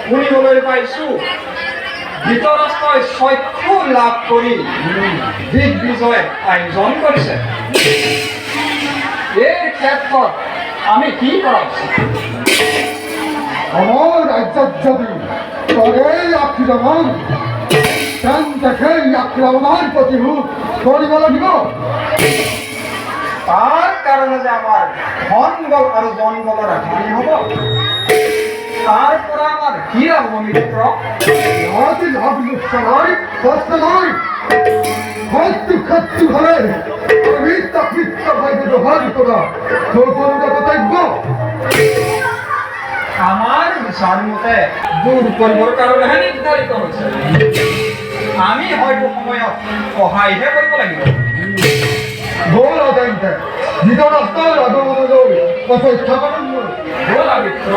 শুনিবলৈ পাইছোঁ ধৃতৰাষ্ট্ৰই চক্ষু লাভ কৰি দিগ্বিজয় আয়োজন কৰিছে। এই ক্ষেত্ৰত আমি কি কৰা উচিত? আমার রাজ্যত যদি তরেই আক্রমণ তেন দেখেই আক্রমণের প্রতিরূপ করিব লাগিব। তাৰ কাৰণে যে আমাৰ ধনবল আৰু জনবলৰ হানি হ'ব, তাৰ পৰা আমাৰ কি লাভ মিত্ৰ? ইহাতি লাভ নিশ্চয় কষ্ট নয়, হয়তো ক্ষেত্র হলে ভাবে ব্যবহার করা সকলকে কর্তব্য। আমাৰ বিচাৰ মতে দূৰ কৰিবৰ কাৰণেহে নিৰ্ধাৰিত হৈছে। আমি হয়তো সময়ত সহায়হে কৰিব লাগিব। বল অত্যন্তে ধৃতরাষ্ট্রের আগমনলৈ অপেক্ষা করুন। বল মিত্ৰ।